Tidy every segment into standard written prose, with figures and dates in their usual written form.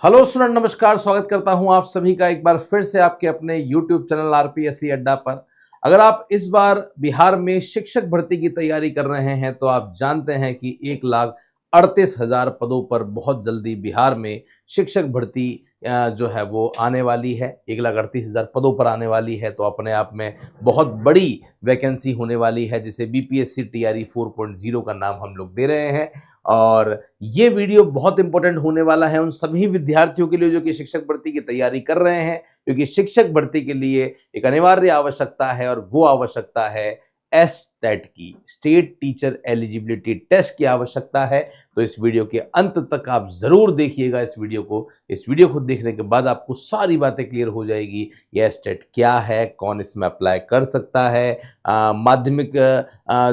Hello student, नमस्कार। स्वागत करता हूं आप सभी का एक बार फिर से आपके अपने YouTube चैनल आरपीएससी अड्डा पर। अगर आप इस बार बिहार में शिक्षक भर्ती की तैयारी कर रहे हैं तो आप जानते हैं कि 1,38,000 पदों पर बहुत जल्दी बिहार में शिक्षक भर्ती जो है वो आने वाली है। 1,38,000 पदों पर आने वाली है, तो अपने आप में बहुत बड़ी वैकेंसी होने वाली है, जिसे बीपीएससी टीआरई 4.0 का नाम हम लोग दे रहे हैं। और ये वीडियो बहुत इंपॉर्टेंट होने वाला है उन सभी विद्यार्थियों के लिए जो कि शिक्षक भर्ती की तैयारी कर रहे हैं, क्योंकि शिक्षक भर्ती के लिए एक अनिवार्य आवश्यकता है और वो आवश्यकता है एसटेट की, स्टेट टीचर एलिजिबिलिटी टेस्ट की आवश्यकता है। तो इस वीडियो के अंत तक आप जरूर देखिएगा इस वीडियो को देखने के बाद आपको सारी बातें क्लियर हो जाएगी। ये एसटेट क्या है, कौन इसमें अप्लाई कर सकता है, माध्यमिक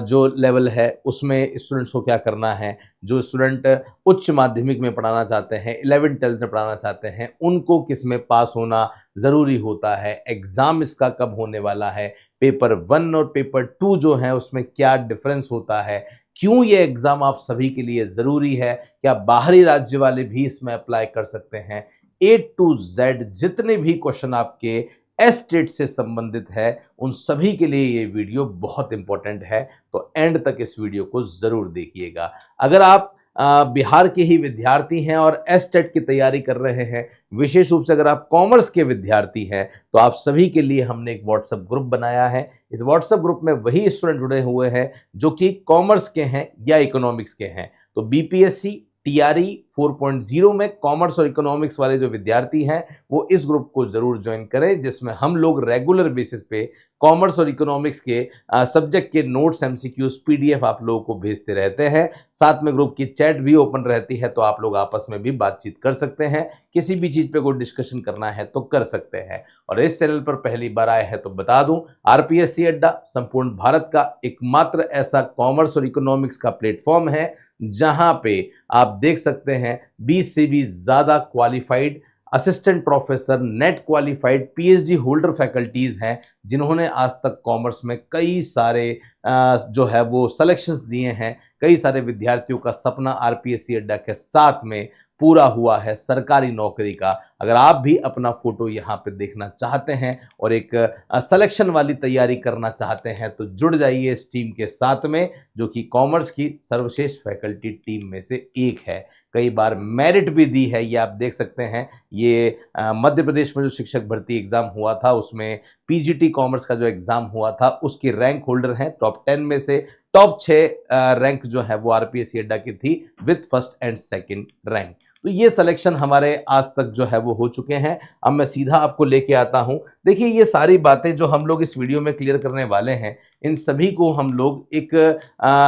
जो लेवल है उसमें स्टूडेंट्स को क्या करना है, जो स्टूडेंट उच्च माध्यमिक में पढ़ाना चाहते हैं, 11th-12th में पढ़ाना चाहते हैं, उनको किस में पास होना जरूरी होता है, एग्जाम इसका कब होने वाला है, पेपर 1 और पेपर 2 जो है उसमें क्या डिफरेंस होता है, क्यों ये एग्जाम आप सभी के लिए जरूरी है, क्या बाहरी राज्य वाले भी इसमें अप्लाई कर सकते हैं। A to Z जितने भी क्वेश्चन आपके एस्टेट से संबंधित है उन सभी के लिए ये वीडियो बहुत इंपॉर्टेंट है, तो एंड तक इस वीडियो को जरूर देखिएगा। अगर आप बिहार के ही विद्यार्थी हैं और एस्टेट की तैयारी कर रहे हैं, विशेष रूप से अगर आप कॉमर्स के विद्यार्थी हैं, तो आप सभी के लिए हमने एक व्हाट्सएप ग्रुप बनाया है। इस व्हाट्सएप ग्रुप में वही स्टूडेंट जुड़े हुए हैं जो कि कॉमर्स के हैं या इकोनॉमिक्स के हैं। तो बीपीएससी टीआरई 4.0 में कॉमर्स और इकोनॉमिक्स वाले जो विद्यार्थी हैं वो इस ग्रुप को जरूर ज्वाइन करें, जिसमें हम लोग रेगुलर बेसिस पे कॉमर्स और इकोनॉमिक्स के सब्जेक्ट के नोट्स, एमसीक्यूज, पीडीएफ आप लोगों को भेजते रहते हैं। साथ में ग्रुप की चैट भी ओपन रहती है, तो आप लोग आपस में भी बातचीत कर सकते हैं। किसी भी चीज पे कोई डिस्कशन करना है तो कर सकते हैं। और इस चैनल पर पहली बार आए हैं तो बता दूं, आरपीएससी अड्डा संपूर्ण भारत का एकमात्र ऐसा कॉमर्स और इकोनॉमिक्स का प्लेटफॉर्म है जहां पे आप देख सकते हैं 20 से भी ज्यादा qualified assistant professor, net qualified PhD holder faculties हैं, जिन्होंने आज तक कॉमर्स में कई सारे जो है वो सिलेक्शंस दिए हैं। कई सारे विद्यार्थियों का सपना आरपीएससी अड्डा के साथ में पूरा हुआ है सरकारी नौकरी का। अगर आप भी अपना फोटो यहाँ पे देखना चाहते हैं और एक सिलेक्शन वाली तैयारी करना चाहते हैं, तो जुड़ जाइए इस टीम के साथ में, जो कि कॉमर्स की सर्वश्रेष्ठ फैकल्टी टीम में से एक है। कई बार मेरिट भी दी है, ये आप देख सकते हैं। ये मध्य प्रदेश में जो शिक्षक भर्ती एग्जाम हुआ था उसमें पीजीटी कॉमर्स का जो एग्जाम हुआ था उसके रैंक होल्डर हैं। टॉप 10 में से टॉप 6 रैंक जो है वो आरपीएससी अड्डा की थी, with first and second rank. तो ये सिलेक्शन हमारे आज तक जो है वो हो चुके हैं। अब मैं सीधा आपको लेके आता हूं। देखिए, ये सारी बातें जो हम लोग इस वीडियो में क्लियर करने वाले हैं, इन सभी को हम लोग एक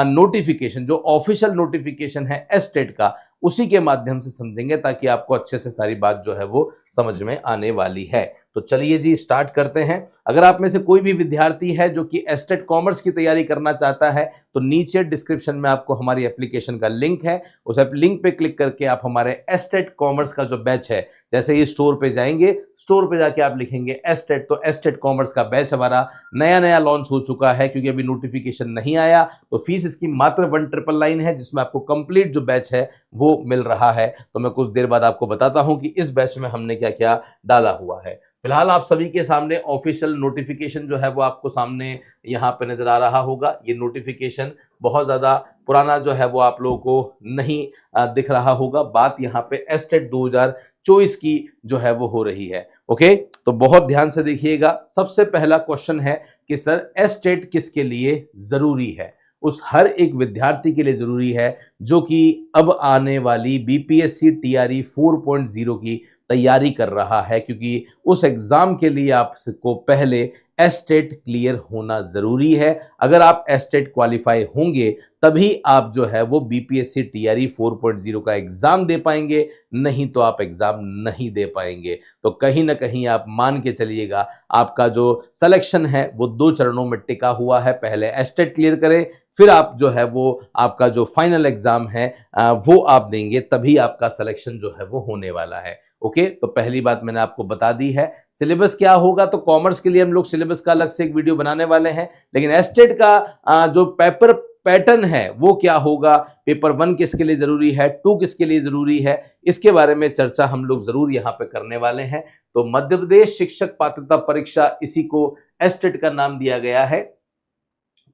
नोटिफिकेशन, जो ऑफिशियल नोटिफिकेशन है एस्टेट का, उसी के माध्यम से समझेंगे, ताकि आपको अच्छे से सारी बात जो है वो समझ में आने वाली है। तो चलिए जी, स्टार्ट करते हैं। अगर आप में से कोई भी विद्यार्थी है जो कि एस्टेट कॉमर्स की तैयारी करना चाहता है, तो नीचे डिस्क्रिप्शन में आपको हमारी एप्लीकेशन का लिंक है, उस लिंक पे क्लिक करके आप हमारे एस्टेट कॉमर्स का जो बैच है, जैसे ही स्टोर पे जाएंगे, स्टोर पे जाके आप लिखेंगे एस्टेट, तो एस्टेट कॉमर्स का बैच हमारा नया लॉन्च हो चुका है। क्योंकि अभी नोटिफिकेशन नहीं आया, तो फीस इसकी मात्र 1999 है, जिसमें आपको कंप्लीट जो बैच है वो मिल रहा है। तो मैं कुछ देर बाद आपको बताता हूं कि इस बैच में हमने क्या क्या डाला हुआ है। फिलहाल आप सभी के सामने ऑफिशियल नोटिफिकेशन जो है वो आपको सामने यहाँ पे नजर आ रहा होगा। ये नोटिफिकेशन बहुत ज्यादा पुराना जो है वो आप लोगों को नहीं दिख रहा होगा। बात यहाँ पे एस्टेट 2024 की जो है वो हो रही है। ओके, तो बहुत ध्यान से देखिएगा। सबसे पहला क्वेश्चन है कि सर एस्टेट किसके लिए जरूरी है? उस हर एक विद्यार्थी के लिए जरूरी है जो कि अब आने वाली बीपीएससी टीआरई 4.0 की तैयारी कर रहा है, क्योंकि उस एग्जाम के लिए आपको पहले एस्टेट क्लियर होना जरूरी है। अगर आप एस्टेट क्वालिफाई होंगे तभी आप जो है वो बीपीएससी टीआरई 4.0 का एग्जाम दे पाएंगे, नहीं तो आप एग्जाम नहीं दे पाएंगे। तो कहीं ना कहीं आप मान के चलिएगा, आपका जो सिलेक्शन है वो 2 चरणों में टिका हुआ है। पहले एस्टेट क्लियर करें, फिर आप जो है वो आपका जो फाइनल एग्जाम है वो आप देंगे, तभी आपका सिलेक्शन जो है वो होने वाला है। ओके, तो पहली बात मैंने आपको बता दी है। सिलेबस क्या होगा, तो कॉमर्स के लिए हम लोग सिलेबस का अलग से एक वीडियो बनाने वाले हैं, लेकिन एस्टेट का जो पेपर पैटर्न है वो क्या होगा, पेपर 1 किसके लिए जरूरी है, 2 किसके लिए जरूरी है, इसके बारे में चर्चा हम लोग जरूर यहाँ पे करने वाले हैं। तो मध्य प्रदेश शिक्षक पात्रता परीक्षा, इसी को एस्टेट का नाम दिया गया है,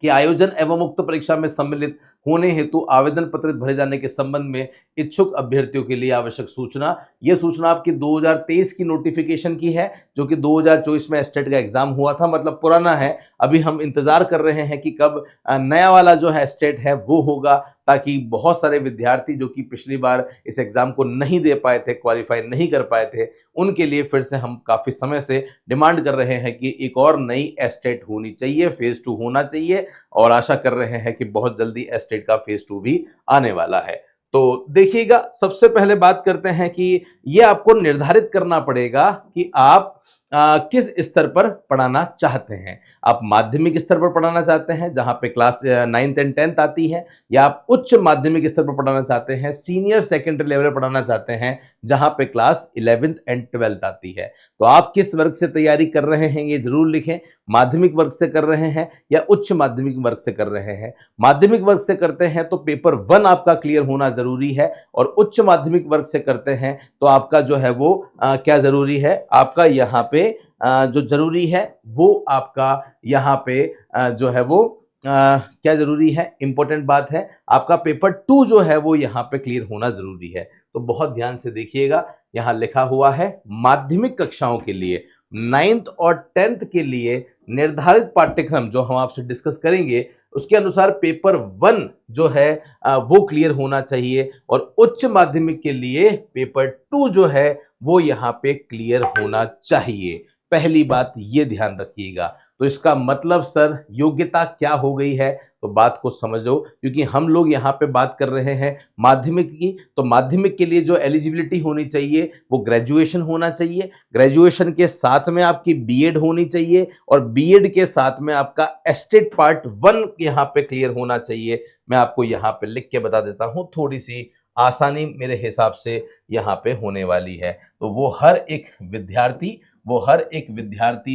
कि आयोजन एवं उक्त परीक्षा में सम्मिलित होने हेतु आवेदन पत्र भरे जाने के संबंध में इच्छुक अभ्यर्थियों के लिए आवश्यक सूचना। यह सूचना आपकी 2023 की नोटिफिकेशन की है, जो कि 2024 में एस्टेट का एग्जाम हुआ था, मतलब पुराना है। अभी हम इंतजार कर रहे हैं कि कब नया वाला जो है एस्टेट है वो होगा, ताकि बहुत सारे विद्यार्थी जो कि पिछली बार इस एग्जाम को नहीं दे पाए थे, क्वालिफाई नहीं कर पाए थे, उनके लिए फिर से हम काफी समय से डिमांड कर रहे हैं कि एक और नई एस्टेट होनी चाहिए, फेज 2 होना चाहिए, और आशा कर रहे हैं कि बहुत जल्दी एस्टेट का फेज 2 भी आने वाला है। तो देखिएगा, सबसे पहले बात करते हैं कि ये आपको निर्धारित करना पड़ेगा कि आप किस स्तर पर पढ़ाना चाहते हैं। आप माध्यमिक स्तर पर पढ़ाना चाहते हैं जहां पे क्लास 9th एंड 10th आती है, या आप उच्च माध्यमिक स्तर पर पढ़ाना चाहते हैं, सीनियर सेकेंडरी लेवल पर पढ़ाना चाहते हैं जहां पे क्लास 11th एंड 12th आती है। तो आप किस वर्ग से तैयारी कर रहे हैं ये जरूर लिखें। माध्यमिक वर्ग से कर रहे हैं या उच्च माध्यमिक वर्ग से कर रहे हैं। माध्यमिक वर्ग से करते हैं तो पेपर 1 आपका क्लियर होना जरूरी है, और उच्च माध्यमिक वर्ग से करते हैं तो आपका जो है वो क्या जरूरी है, आपका यहाँ पे जो जरूरी है वो आपका यहाँ पे जो है वो क्या जरूरी है, इंपॉर्टेंट बात है, आपका पेपर 2 जो है वो यहाँ पे क्लियर होना जरूरी है। तो बहुत ध्यान से देखिएगा, यहाँ लिखा हुआ है माध्यमिक कक्षाओं के लिए 9th और 10th के लिए निर्धारित पाठ्यक्रम जो हम आपसे डिस्कस करेंगे उसके अनुसार पेपर 1 जो है वो क्लियर होना चाहिए, और उच्च माध्यमिक के लिए पेपर 2 जो है वो यहाँ पे क्लियर होना चाहिए। पहली बात ये ध्यान रखिएगा। तो इसका मतलब सर योग्यता क्या हो गई है, तो बात को समझो, क्योंकि हम लोग यहाँ पे बात कर रहे हैं माध्यमिक की। तो माध्यमिक के लिए जो एलिजिबिलिटी होनी चाहिए वो ग्रेजुएशन होना चाहिए, ग्रेजुएशन के साथ में आपकी बीएड होनी चाहिए, और बीएड के साथ में आपका एस्टेट पार्ट 1 यहाँ पे क्लियर होना चाहिए। मैं आपको यहाँ पे लिख के बता देता हूँ, थोड़ी सी आसानी मेरे हिसाब से यहाँ पे होने वाली है। तो वो हर एक विद्यार्थी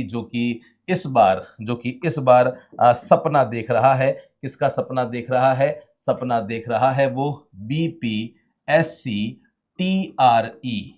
जो कि इस बार सपना देख रहा है, किसका सपना देख रहा है, सपना देख रहा है वो बीपीएससी TRE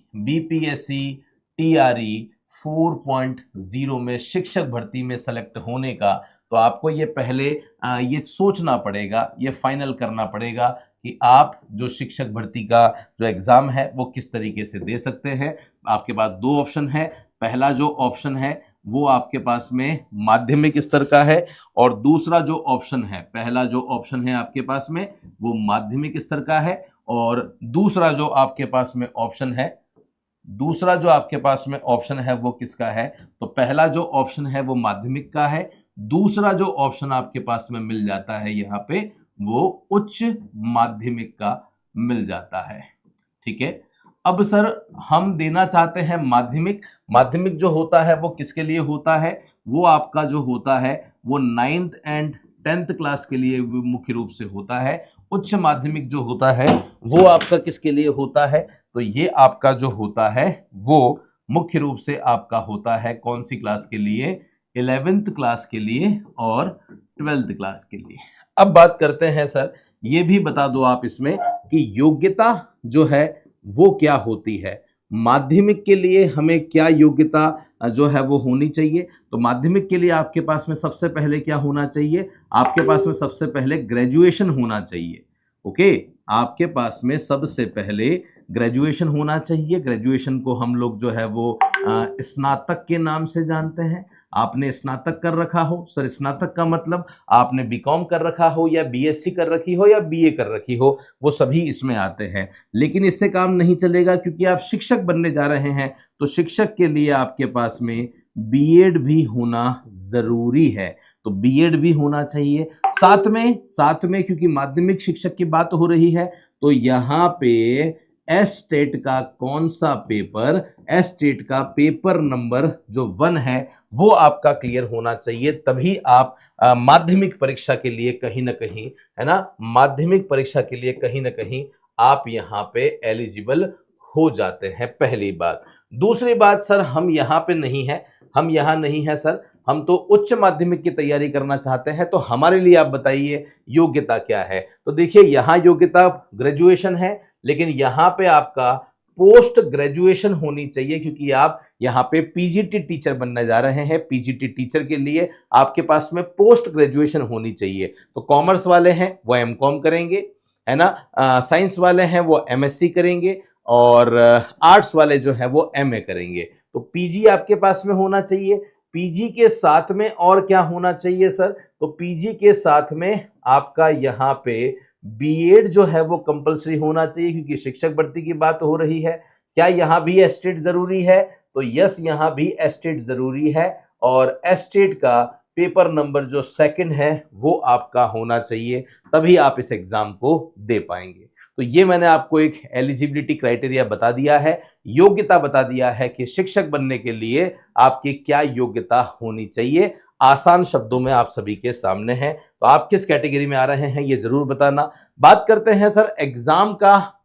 4.0 में शिक्षक भर्ती में सेलेक्ट होने का। तो आपको ये पहले ये सोचना पड़ेगा, ये फाइनल करना पड़ेगा कि आप जो शिक्षक भर्ती का जो एग्जाम है वो किस तरीके से दे सकते हैं। आपके पास 2 ऑप्शन है। पहला जो ऑप्शन है वो आपके पास में माध्यमिक स्तर का है, और दूसरा जो ऑप्शन है, पहला जो ऑप्शन है आपके पास में वो माध्यमिक स्तर का है, और दूसरा जो आपके पास में ऑप्शन है वो किसका है, तो पहला जो ऑप्शन है वो माध्यमिक का है, दूसरा जो ऑप्शन आपके पास में मिल जाता है यहाँ पे वो उच्च माध्यमिक का मिल जाता है। ठीक है, अब सर हम देना चाहते हैं माध्यमिक जो होता है वो किसके लिए होता है, वो आपका जो होता है वो 9th एंड 10th क्लास के लिए मुख्य रूप से होता है। उच्च माध्यमिक जो होता है वो आपका किसके लिए होता है, तो ये आपका जो होता है वो मुख्य रूप से आपका होता है कौन सी क्लास के लिए, 11th क्लास के लिए और 12th क्लास के लिए। अब बात करते हैं सर, ये भी बता दो आप इसमें कि योग्यता जो है वो क्या होती है। माध्यमिक के लिए हमें क्या योग्यता जो है वो होनी चाहिए, तो माध्यमिक के लिए आपके पास में सबसे पहले क्या होना चाहिए, आपके पास में सबसे पहले ग्रेजुएशन होना चाहिए। ओके, आपके पास में सबसे पहले ग्रेजुएशन होना चाहिए। ग्रेजुएशन को हम लोग जो है वो स्नातक के नाम से जानते हैं। आपने स्नातक कर रखा हो, सर स्नातक का मतलब आपने बीकॉम कर रखा हो या बीएससी कर रखी हो या बीए कर रखी हो, वो सभी इसमें आते हैं। लेकिन इससे काम नहीं चलेगा, क्योंकि आप शिक्षक बनने जा रहे हैं, तो शिक्षक के लिए आपके पास में बीएड भी होना जरूरी है। तो बीएड भी होना चाहिए साथ में क्योंकि माध्यमिक शिक्षक की बात हो रही है, तो यहाँ पे एस्टेट का कौन सा पेपर, एस्टेट का पेपर नंबर जो 1 है वो आपका क्लियर होना चाहिए, तभी आप माध्यमिक परीक्षा के लिए कहीं ना कहीं, है ना, माध्यमिक परीक्षा के लिए कहीं ना कहीं आप यहाँ पे एलिजिबल हो जाते हैं। पहली बात। दूसरी बात सर, हम यहाँ पे नहीं है, हम यहाँ नहीं है सर, हम तो उच्च माध्यमिक की तैयारी करना चाहते हैं, तो हमारे लिए आप बताइए योग्यता क्या है। तो देखिए यहाँ योग्यता ग्रेजुएशन है, लेकिन यहाँ पे आपका पोस्ट ग्रेजुएशन होनी चाहिए, क्योंकि आप यहाँ पे पीजीटी टीचर बनने जा रहे हैं। पीजीटी टीचर के लिए आपके पास में पोस्ट ग्रेजुएशन होनी चाहिए। तो कॉमर्स वाले हैं वो एमकॉम करेंगे, है ना, साइंस वाले हैं वो एमएससी करेंगे, और आर्ट्स वाले जो है वो एमए करेंगे। तो पीजी आपके पास में होना चाहिए। पीजी के साथ में और क्या होना चाहिए सर? तो पीजी के साथ में आपका यहाँ पे बीएड जो है वो कंपलसरी होना चाहिए, क्योंकि शिक्षक भर्ती की बात हो रही है। क्या यहाँ भी एस्टेट जरूरी है? तो यस, यहाँ भी एस्टेट जरूरी है, और एस्टेट का पेपर नंबर जो सेकंड है वो आपका होना चाहिए, तभी आप इस एग्जाम को दे पाएंगे। तो ये मैंने आपको एक एलिजिबिलिटी क्राइटेरिया बता दिया है, योग्यता बता दिया है कि शिक्षक बनने के लिए आपकी क्या योग्यता होनी चाहिए। आसान शब्दों में आप सभी के सामने है। तो आप किस कैटेगरी में आ रहे हैं ये जरूर बताना। बात करते हैं सर एग्जाम का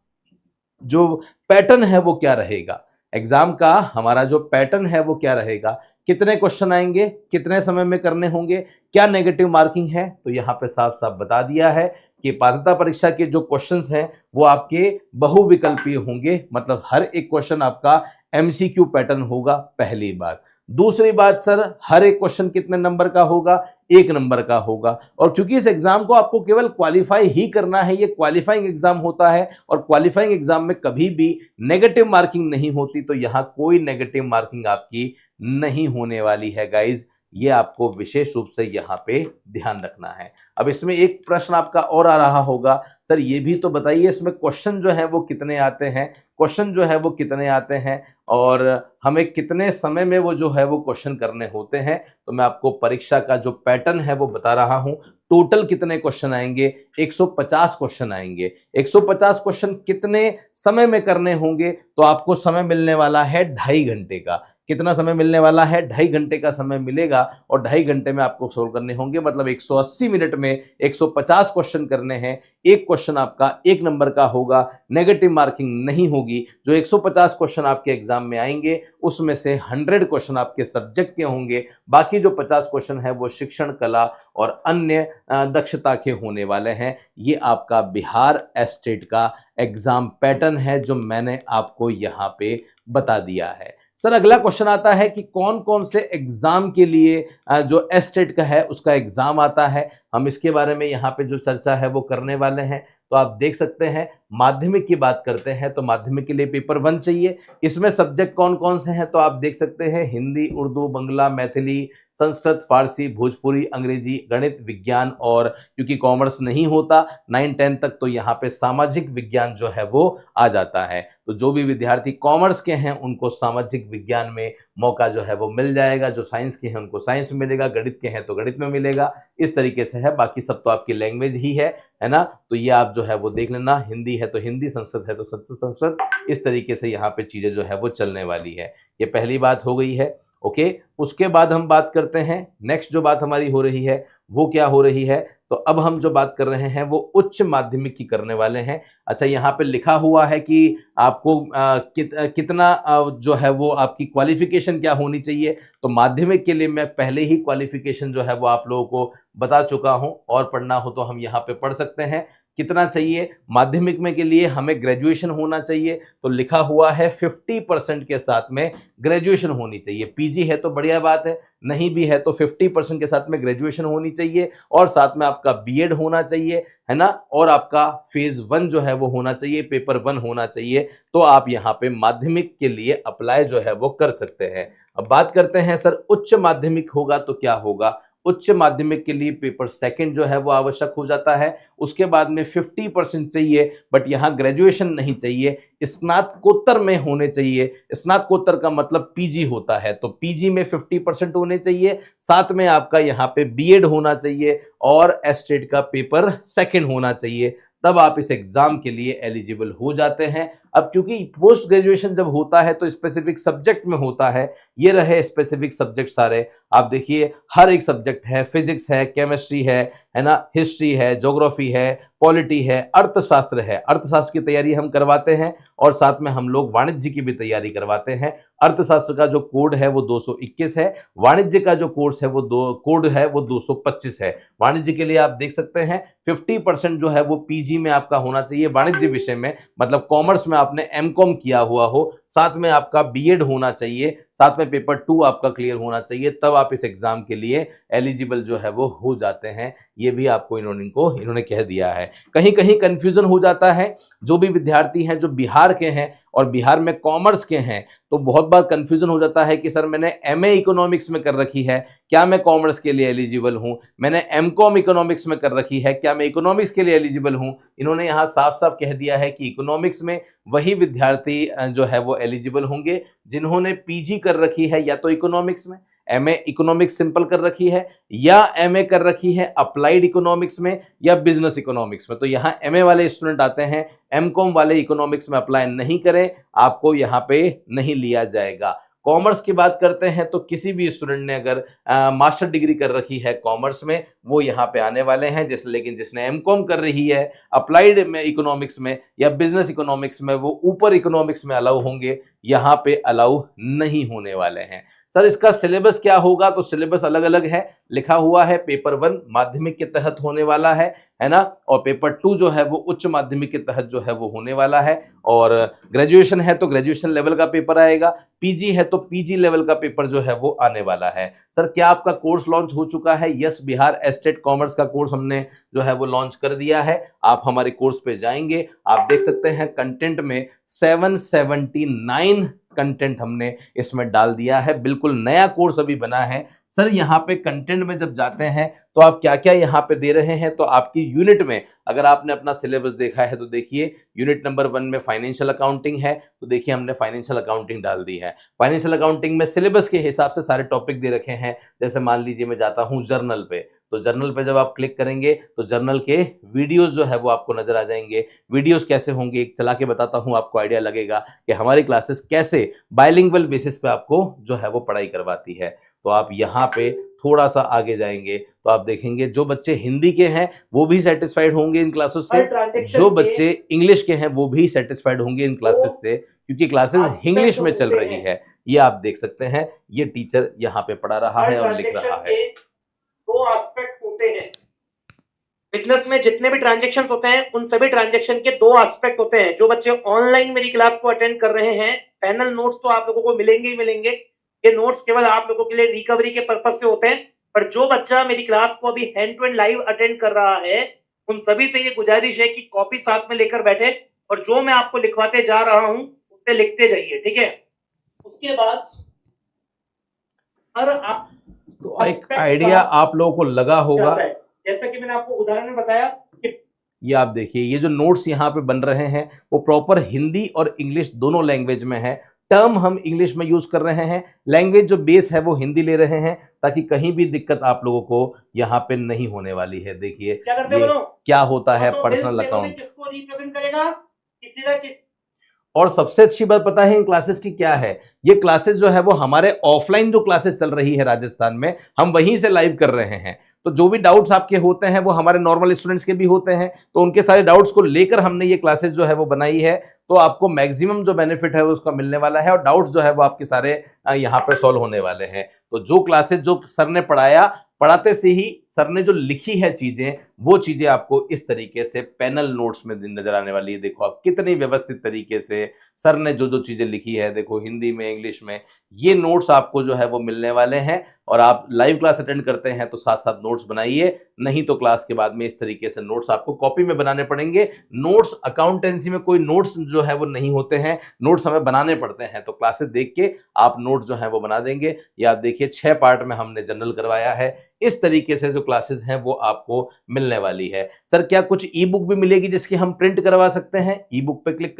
जो पैटर्न है वो क्या रहेगा। एग्जाम का हमारा जो पैटर्न है वो क्या रहेगा, कितने क्वेश्चन आएंगे, कितने समय में करने होंगे, क्या नेगेटिव मार्किंग है। तो यहाँ पे साफ साफ बता दिया है कि पात्रता परीक्षा के जो क्वेश्चंस हैं वो आपके बहुविकल्पीय होंगे, मतलब हर एक क्वेश्चन आपका एमसीक्यू पैटर्न होगा, पहली बात। दूसरी बात सर, हर एक क्वेश्चन कितने नंबर का होगा? 1 नंबर का होगा। और क्योंकि इस एग्जाम को आपको केवल क्वालिफाई ही करना है, ये क्वालिफाइंग एग्जाम होता है, और क्वालिफाइंग एग्जाम में कभी भी नेगेटिव मार्किंग नहीं होती, तो यहां कोई नेगेटिव मार्किंग आपकी नहीं होने वाली है गाइज। ये आपको विशेष रूप से यहाँ पे ध्यान रखना है। अब इसमें एक प्रश्न आपका और आ रहा होगा, सर ये भी तो बताइए इसमें क्वेश्चन जो है वो कितने आते हैं, क्वेश्चन जो है वो कितने आते हैं, और हमें कितने समय में वो जो है वो क्वेश्चन करने होते हैं। तो मैं आपको परीक्षा का जो पैटर्न है वो बता रहा हूं। टोटल कितने क्वेश्चन आएंगे? 150 क्वेश्चन आएंगे। 150 क्वेश्चन कितने समय में करने होंगे? तो आपको समय मिलने वाला है 2.5 घंटे का। कितना समय मिलने वाला है? 2.5 घंटे का समय मिलेगा, और 2.5 घंटे में आपको सोल्व करने होंगे, मतलब 180 मिनट में 150 क्वेश्चन करने हैं। एक क्वेश्चन आपका 1 नंबर का होगा, नेगेटिव मार्किंग नहीं होगी। जो 150 क्वेश्चन आपके एग्जाम में आएंगे उसमें से 100 क्वेश्चन आपके सब्जेक्ट के होंगे, बाकी जो 50 क्वेश्चन है वो शिक्षण, कला और अन्य दक्षता के होने वाले हैं। ये आपका बिहार एस्टेट का एग्जाम पैटर्न है जो मैंने आपको यहाँ पे बता दिया है। सर अगला क्वेश्चन आता है कि कौन कौन से एग्जाम के लिए जो एस्टेट का है उसका एग्जाम आता है। हम इसके बारे में यहाँ पे जो चर्चा है वो करने वाले हैं। तो आप देख सकते हैं, माध्यमिक की बात करते हैं तो माध्यमिक के लिए पेपर 1 चाहिए। इसमें सब्जेक्ट कौन कौन से हैं तो आप देख सकते हैं, हिंदी, उर्दू, बंगला, मैथिली, संस्कृत, फारसी, भोजपुरी, अंग्रेजी, गणित, विज्ञान, और क्योंकि कॉमर्स नहीं होता 9-10 तक, तो यहाँ पे सामाजिक विज्ञान जो है वो आ जाता है। तो जो भी विद्यार्थी कॉमर्स के हैं उनको सामाजिक विज्ञान में मौका जो है वो मिल जाएगा, जो साइंस के हैं उनको साइंस में मिलेगा, गणित के हैं तो गणित में मिलेगा। इस तरीके से है, बाकी सब तो आपकी लैंग्वेज ही है ना। तो ये आप जो है वो देख लेना, हिंदी है तो हिंदी, संस्कृत है तो संस्कृत, इस तरीके से यहाँ पे चीजें जो है वो चलने वाली है। ये पहली बात हो गई है। ओके, उसके बाद हम बात करते हैं, नेक्स्ट जो बात हमारी हो रही है वो क्या हो रही है। तो अब हम जो बात कर रहे हैं वो उच्च माध्यमिक की करने वाले हैं। अच्छा, यहाँ पे लिखा हुआ है कि आपको कितना जो है वो आपकी क्वालिफिकेशन क्या होनी चाहिए। तो माध्यमिक के लिए मैं पहले ही क्वालिफिकेशन जो है वो आप लोगों को बता चुका हूं, और पढ़ना हो तो हम यहाँ पे पढ़ सकते हैं। कितना चाहिए माध्यमिक में के लिए? हमें ग्रेजुएशन होना चाहिए। तो लिखा हुआ है 50% के साथ में ग्रेजुएशन होनी चाहिए। पीजी है तो बढ़िया बात है, नहीं भी है तो 50% के साथ में ग्रेजुएशन होनी चाहिए, और साथ में आपका बीएड होना चाहिए, है ना, और आपका फेज 1 जो है वो होना चाहिए, पेपर 1 होना चाहिए। तो आप यहाँ पे माध्यमिक के लिए अप्लाई जो है वो कर सकते हैं। अब बात करते हैं सर उच्च माध्यमिक होगा तो क्या होगा। उच्च माध्यमिक के लिए पेपर 2 जो है वो आवश्यक हो जाता है। उसके बाद में 50% चाहिए, बट यहाँ ग्रेजुएशन नहीं चाहिए, स्नातकोत्तर में होने चाहिए। स्नातकोत्तर का मतलब पीजी होता है, तो पीजी में 50% होने चाहिए, साथ में आपका यहाँ पे बीएड होना चाहिए, और एस्टेट का पेपर 2 होना चाहिए। तब आप इस एग्जाम के लिए एलिजिबल हो जाते हैं। अब क्योंकि पोस्ट ग्रेजुएशन जब होता है तो स्पेसिफिक सब्जेक्ट में होता है, ये रहे स्पेसिफिक सब्जेक्ट सारे। आप देखिए हर एक सब्जेक्ट है, फिजिक्स है, केमिस्ट्री है ना, हिस्ट्री है, ज्योग्राफी है, पॉलिटी है, अर्थशास्त्र है। अर्थशास्त्र की तैयारी हम करवाते हैं और साथ में हम लोग वाणिज्य की भी तैयारी करवाते हैं। अर्थशास्त्र का जो कोड है वो 221 है, वाणिज्य का जो कोर्स है वो कोड है वो 225 है। वाणिज्य के लिए आप देख सकते हैं 50% जो है वो पीजी में आपका होना चाहिए वाणिज्य विषय में, मतलब कॉमर्स में आपने एमकॉम किया हुआ हो, साथ में आपका बीएड होना चाहिए, साथ में पेपर 2 आपका क्लियर होना चाहिए, तब आप इस एग्जाम के लिए एलिजिबल जो है वो हो जाते हैं। ये भी आपको इन्होंने कह दिया है। कहीं कहीं कंफ्यूजन हो जाता है, जो भी विद्यार्थी हैं जो बिहार के हैं और बिहार में कॉमर्स के हैं, तो बहुत बार कंफ्यूजन हो जाता है कि सर मैंने एमए इकोनॉमिक्स में कर रखी है, क्या मैं कॉमर्स के लिए एलिजिबल हूं? मैंने एमकॉम इकोनॉमिक्स में कर रखी है, क्या मैं इकोनॉमिक्स के लिए एलिजिबल हूं? इन्होंने यहां साफ साफ कह दिया है कि इकोनॉमिक्स में वही विद्यार्थी जो है वो एलिजिबल होंगे जिन्होंने पीजी कर रखी है या तो इकोनॉमिक्स में, एमए इकोनॉमिक्स सिंपल कर रखी है, या एमए कर रखी है अप्लाइड इकोनॉमिक्स में या बिजनेस इकोनॉमिक्स में। तो यहां एमए वाले स्टूडेंट आते हैं, एमकॉम वाले इकोनॉमिक्स में अप्लाई नहीं करें, आपको यहां पे नहीं लिया जाएगा। कॉमर्स की बात करते हैं तो किसी भी स्टूडेंट ने अगर मास्टर डिग्री कर रखी है कॉमर्स में, वो यहाँ पे आने वाले हैं। लेकिन जिसने एमकॉम कर रही है अप्लाइड में इकोनॉमिक्स में या बिजनेस इकोनॉमिक्स में, वो ऊपर इकोनॉमिक्स में अलाउ होंगे, यहाँ पे अलाउ नहीं होने वाले हैं। सर इसका सिलेबस क्या होगा? तो सिलेबस अलग अलग है, लिखा हुआ है पेपर 1 माध्यमिक के तहत होने वाला है ना, और पेपर 2 जो है वो उच्च माध्यमिक के तहत जो है वो होने वाला है, और ग्रेजुएशन है तो ग्रेजुएशन लेवल का पेपर आएगा, पीजी है तो पीजी लेवल का पेपर जो है वो आने वाला है। सर क्या आपका कोर्स लॉन्च हो चुका है? यस, बिहार एस्टेट कॉमर्स का कोर्स हमने जो है वो लॉन्च कर दिया है। आप हमारे कोर्स पे जाएंगे, आप देख सकते हैं कंटेंट में 779 कंटेंट हमने इसमें डाल दिया है, बिल्कुल नया कोर्स अभी बना है। सर यहाँ पे कंटेंट में जब जाते हैं तो आप क्या क्या यहाँ पे दे रहे हैं, तो आपकी यूनिट में अगर आपने अपना सिलेबस देखा है तो देखिए यूनिट नंबर 1 में फाइनेंशियल अकाउंटिंग है, तो देखिए हमने फाइनेंशियल अकाउंटिंग डाल दी है। फाइनेंशियल अकाउंटिंग में सिलेबस के हिसाब से सारे टॉपिक दे रखे हैं। जैसे मान लीजिए मैं जाता हूँ जर्नल पे, तो जर्नल पे जब आप क्लिक करेंगे तो जर्नल के वीडियोस जो है वो आपको नजर आ जाएंगे। वीडियोस कैसे होंगे एक चला के बताता हूं, आपको आइडिया लगेगा कि हमारी क्लासेस कैसे बाइलिंगुअल बेसिस पे आपको जो है वो पढ़ाई करवाती है। तो आप यहाँ पे थोड़ा सा आगे जाएंगे तो आप देखेंगे जो बच्चे हिंदी के हैं वो भी सेटिस्फाइड होंगे इन क्लासेस से, जो बच्चे इंग्लिश के हैं वो भी सेटिस्फाइड होंगे इन क्लासेस से, क्योंकि क्लासेस इंग्लिश में चल रही है। ये आप देख सकते हैं, ये टीचर यहाँ पे पढ़ा रहा है और लिख रहा है। दो एस्पेक्ट होते हैं बिजनेस में, जितने भी ट्रांजैक्शंस होते हैं उन सभी ट्रांजैक्शन के दो एस्पेक्ट होते हैं। जो बच्चे ऑनलाइन मेरी क्लास को अटेंड कर रहे हैं, पैनल नोट्स तो आप लोगों को मिलेंगे ही मिलेंगे। ये नोट्स केवल आप लोगों के लिए रिकवरी के पर्पस से होते हैं, पर जो बच्चा मेरी क्लास को अभी hand to hand live attend कर रहा है उन सभी से ये गुजारिश है कि कॉपी साथ में लेकर बैठे और जो मैं आपको लिखवाते जा रहा हूं उसे लिखते जाइए, ठीक है। उसके बाद हर आप तो एक आइडिया आप लोगों को लगा होगा, जैसा कि मैंने आपको उदाहरण में बताया कि ये आप देखिए ये जो नोट्स यहाँ पे बन रहे हैं वो प्रॉपर हिंदी और इंग्लिश दोनों लैंग्वेज में है। टर्म हम इंग्लिश में यूज कर रहे हैं, लैंग्वेज जो बेस है वो हिंदी ले रहे हैं, ताकि कहीं भी दिक्कत आप लोगों को यहाँ पे नहीं होने वाली है। देखिए क्या होता है पर्सनल अकाउंट, किसको रिप्रेजेंट करेगा, किसी ना किसी। और सबसे अच्छी बात पता है इन क्लासेस की क्या है, ये क्लासेस जो है वो हमारे ऑफलाइन जो क्लासेस चल रही है राजस्थान में, हम वहीं से लाइव कर रहे हैं। तो जो भी डाउट्स आपके होते हैं वो हमारे नॉर्मल स्टूडेंट्स के भी होते हैं, तो उनके सारे डाउट्स को लेकर हमने ये क्लासेस जो है वो बनाई है। तो आपको मैक्सिमम जो बेनिफिट है वो उसका मिलने वाला है और डाउट्स जो है वो आपके सारे यहाँ पे सॉल्व होने वाले हैं। तो जो क्लासेस जो सर ने पढ़ाया, पढ़ाते से ही सर ने जो लिखी है चीजें, वो चीजें आपको इस तरीके से पैनल नोट्स में नजर आने वाली है। देखो आप कितनी व्यवस्थित तरीके से सर ने जो जो चीजें लिखी है, देखो हिंदी में, इंग्लिश में, ये नोट्स आपको जो है वो मिलने वाले हैं। और आप लाइव क्लास अटेंड करते हैं तो साथ साथ नोट्स बनाइए, नहीं तो क्लास के बाद में इस तरीके से नोट्स आपको कॉपी में बनाने पड़ेंगे। नोट्स अकाउंटेंसी में कोई नोट्स जो है वो नहीं होते हैं, नोट्स हमें बनाने पड़ते हैं। तो क्लासेस देख के आप नोट्स जो है वो बना देंगे। या आप देखिए 6 पार्ट में हमने जनरल करवाया है, इस तरीके से जो क्लासेस हैं वो आपको मिलने वाली है। सर क्या कुछ ई बुक भी मिलेगी जिसकी हम प्रिंट करवा सकते हैं? ई बुक पे क्लिक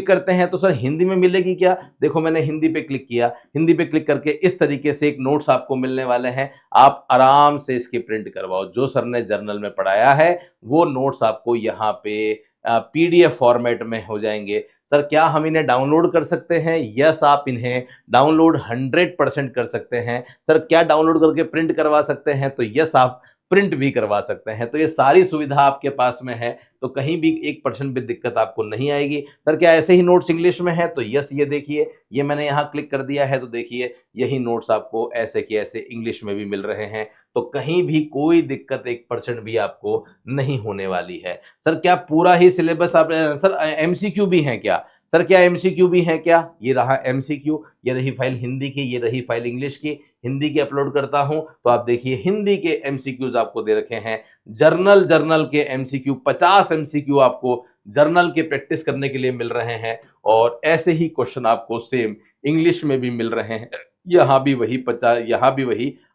करते हैं तो सर हिंदी में मिलेगी क्या? देखो मैंने हिंदी पे क्लिक किया, हिंदी पे क्लिक करके इस तरीके से एक नोट्स आपको मिलने वाले हैं। आप आराम से इसकी प्रिंट करवाओ, जो सर ने जर्नल में पढ़ाया है वो नोट्स आपको यहाँ पे पीडीएफ फॉर्मेट में हो जाएंगे। सर क्या हम इन्हें डाउनलोड कर सकते हैं? यस, आप इन्हें डाउनलोड 100% कर सकते हैं। सर क्या डाउनलोड करके प्रिंट करवा सकते हैं? तो यस, आप प्रिंट भी करवा सकते हैं। तो ये सारी सुविधा आपके पास में है, तो कहीं भी 1% भी दिक्कत आपको नहीं आएगी। सर क्या ऐसे ही नोट्स इंग्लिश में है? तो यस, ये देखिए, ये मैंने यहाँ क्लिक कर दिया है, तो देखिए यही नोट्स आपको ऐसे के ऐसे इंग्लिश में भी मिल रहे हैं। तो कहीं भी कोई दिक्कत 1% भी आपको नहीं होने वाली है। सर क्या पूरा ही सिलेबस आप सर एमसीक्यू भी है क्या? सर क्या एमसीक्यू भी है क्या? ये रहा एमसीक्यू, ये रही फाइल हिंदी की, ये रही फाइल इंग्लिश की। हिंदी की अपलोड करता हूं तो आप देखिए हिंदी के एमसीक्यूज आपको दे रखे हैं। जर्नल के एमसीक्यू 50 एमसीक्यू आपको जर्नल के प्रैक्टिस करने के लिए मिल रहे हैं, और ऐसे ही क्वेश्चन आपको सेम इंग्लिश में भी मिल रहे हैं। यहाँ भी वही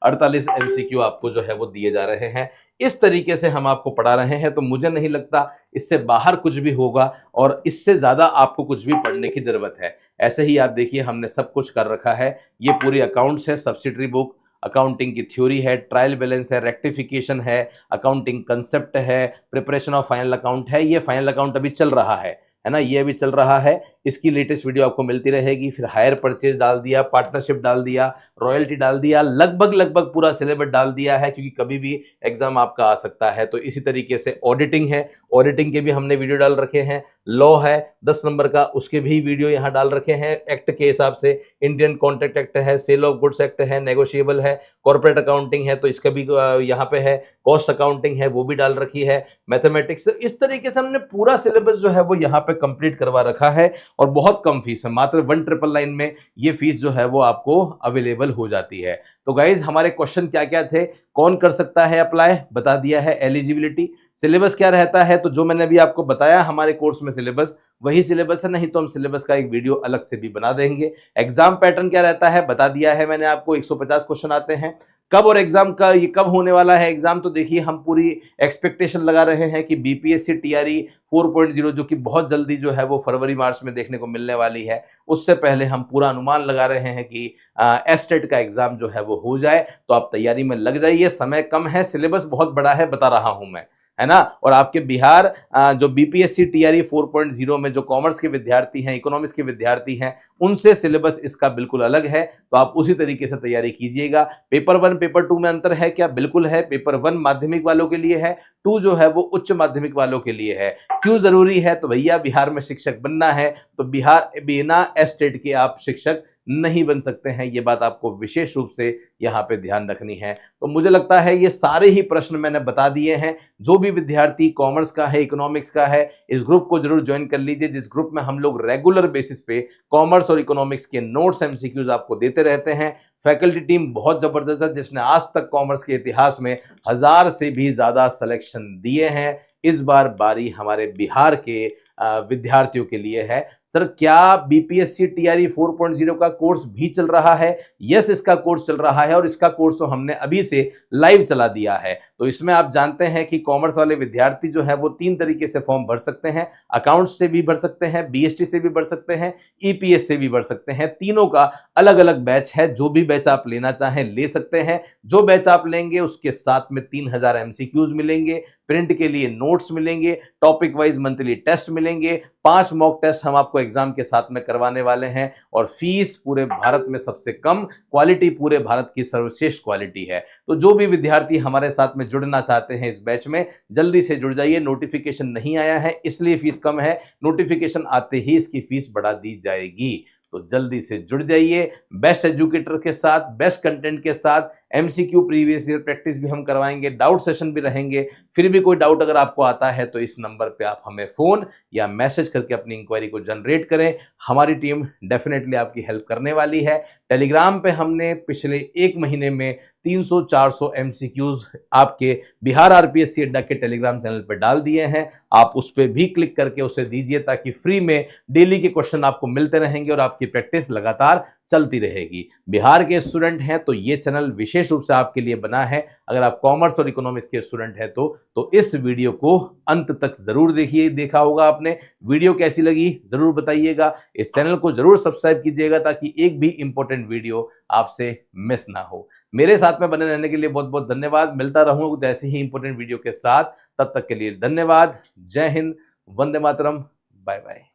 48 एमसीक्यू आपको जो है वो दिए जा रहे हैं। इस तरीके से हम आपको पढ़ा रहे हैं, तो मुझे नहीं लगता इससे बाहर कुछ भी होगा और इससे ज्यादा आपको कुछ भी पढ़ने की जरूरत है। ऐसे ही आप देखिए हमने सब कुछ कर रखा है। ये पूरी अकाउंट्स है, सब्सिडरी बुक, अकाउंटिंग की थ्योरी है, ट्रायल बैलेंस है, रेक्टिफिकेशन है, अकाउंटिंग कंसेप्ट है, प्रिपरेशन ऑफ फाइनल अकाउंट है। ये फाइनल अकाउंट अभी चल रहा है ना, ये अभी चल रहा है। इसकी लेटेस्ट वीडियो आपको मिलती रहेगी। फिर हायर परचेज डाल दिया, पार्टनरशिप डाल दिया, रॉयल्टी डाल दिया, लगभग पूरा सिलेबस डाल दिया है, क्योंकि कभी भी एग्जाम आपका आ सकता है। तो इसी तरीके से ऑडिटिंग है, ऑडिटिंग के भी हमने वीडियो डाल रखे हैं। लॉ है 10 नंबर का, उसके भी वीडियो यहाँ डाल रखे हैं एक्ट के हिसाब से। इंडियन कॉन्ट्रैक्ट एक्ट है, सेल ऑफ गुड्स एक्ट है, नेगोशिएबल है, कॉर्पोरेट अकाउंटिंग है तो इसका भी यहाँ पे है, कॉस्ट अकाउंटिंग है वो भी डाल रखी है, मैथमेटिक्स। इस तरीके से हमने पूरा सिलेबस जो है वो यहाँ पे कंप्लीट करवा रखा है, और बहुत कम फीस है, मात्र 1999 में ये फीस जो है वो आपको अवेलेबल हो जाती है। तो गाइज हमारे क्वेश्चन क्या क्या थे, कौन कर सकता है अप्लाई, बता दिया है। एलिजिबिलिटी, सिलेबस क्या रहता है, तो जो मैंने अभी आपको बताया हमारे कोर्स में सिलेबस वही सिलेबस है, नहीं तो हम सिलेबस का एक वीडियो अलग से भी बना देंगे। एग्जाम पैटर्न क्या रहता है बता दिया है मैंने आपको, 150 क्वेश्चन आते हैं। कब और एग्जाम का ये कब होने वाला है एग्जाम, तो देखिए हम पूरी एक्सपेक्टेशन लगा रहे हैं कि बीपीएससी टीआरई 4.0 जो कि बहुत जल्दी जो है वो फरवरी मार्च में देखने को मिलने वाली है, उससे पहले हम पूरा अनुमान लगा रहे हैं कि एस्टेट का एग्जाम जो है वो हो जाए। तो आप तैयारी में लग जाइए, समय कम है, सिलेबस बहुत बड़ा है, बता रहा हूं मैं, है ना। और आपके बिहार जो बीपीएससी टीआरई 4.0 में जो कॉमर्स के विद्यार्थी हैं, इकोनॉमिक्स के विद्यार्थी हैं, उनसे सिलेबस इसका बिल्कुल अलग है, तो आप उसी तरीके से तैयारी कीजिएगा। पेपर 1 पेपर 2 में अंतर है क्या? बिल्कुल है। पेपर 1 माध्यमिक वालों के लिए है, 2 जो है वो उच्च माध्यमिक वालों के लिए है। क्यों जरूरी है? तो भैया बिहार में शिक्षक बनना है तो बिहार बिना एस्टेट के आप शिक्षक नहीं बन सकते हैं, ये बात आपको विशेष रूप से यहाँ पे ध्यान रखनी है। तो मुझे लगता है ये सारे ही प्रश्न मैंने बता दिए हैं। जो भी विद्यार्थी कॉमर्स का है, इकोनॉमिक्स का है, इस ग्रुप को जरूर ज्वाइन कर लीजिए, जिस ग्रुप में हम लोग रेगुलर बेसिस पे कॉमर्स और इकोनॉमिक्स के नोट्स एमसीक्यूज आपको देते रहते हैं। फैकल्टी टीम बहुत जबरदस्त है, जिसने आज तक कॉमर्स के इतिहास में 1000 से भी ज्यादा सिलेक्शन दिए हैं। इस बार बारी हमारे बिहार के विद्यार्थियों के लिए है। सर क्या बीपीएससी टीआरई 4.0 का कोर्स भी चल रहा है? यस, इसका कोर्स चल रहा है, और इसका कोर्स तो हमने अभी से लाइव चला दिया है। तो इसमें आप जानते हैं कि कॉमर्स वाले विद्यार्थी जो है वो 3 तरीके से फॉर्म भर सकते हैं। अकाउंट्स से भी भर सकते हैं, बीएसटी से भी भर सकते हैं, ईपीएस से भी भर सकते हैं। तीनों का अलग अलग बैच है, जो भी बैच आप लेना चाहें ले सकते हैं। जो बैच आप लेंगे उसके साथ में 3000 एमसीक्यूज मिलेंगे, प्रिंट के लिए नोट्स मिलेंगे, टॉपिक वाइज मंथली टेस्ट मिलेंगे, 5 मॉक टेस्ट हम आपको एग्जाम के साथ में करवाने वाले हैं, और फीस पूरे भारत में सबसे कम, क्वालिटी पूरे भारत की सर्वश्रेष्ठ क्वालिटी है। तो जो भी विद्यार्थी हमारे साथ में जुड़ना चाहते हैं इस बैच में, जल्दी से जुड़ जाइए। नोटिफिकेशन नहीं आया है इसलिए फीस कम है, नोटिफिकेशन आते ही इसकी फीस बढ़ा दी जाएगी। तो जल्दी से जुड़ जाइए। बेस्ट एजुकेटर के साथ, बेस्ट कंटेंट के साथ, एमसीक्यू प्रीवियस ईयर प्रैक्टिस भी हम करवाएंगे, डाउट सेशन भी रहेंगे। फिर भी कोई डाउट अगर आपको आता है तो इस नंबर पे आप हमें फोन या मैसेज करके अपनी इंक्वायरी को जनरेट करें, हमारी टीम डेफिनेटली आपकी हेल्प करने वाली है। टेलीग्राम पे हमने पिछले 1 महीने में 300-400 एमसीक्यूज आपके बिहार आरपीएससी अड्डा के टेलीग्राम चैनल पे डाल दिए हैं। आप उस पर भी क्लिक करके उसे दीजिए, ताकि फ्री में डेली के क्वेश्चन आपको मिलते रहेंगे और आपकी प्रैक्टिस लगातार चलती रहेगी। बिहार के स्टूडेंट हैं तो ये चैनल विशेष रूप से आपके लिए बना है। अगर आप कॉमर्स और इकोनॉमिक्स के स्टूडेंट हैं तो इस वीडियो को अंत तक जरूर देखिए। देखा होगा आपने, वीडियो कैसी लगी जरूर बताइएगा। इस चैनल को जरूर सब्सक्राइब कीजिएगा ताकि एक भी इंपॉर्टेंट वीडियो आपसे मिस ना हो। मेरे साथ में बने रहने के लिए बहुत बहुत धन्यवाद। मिलता रहूंगा कुछ ऐसे ही इंपॉर्टेंट वीडियो के साथ, तब तक के लिए धन्यवाद। जय हिंद, वंदे मातरम, बाय बाय।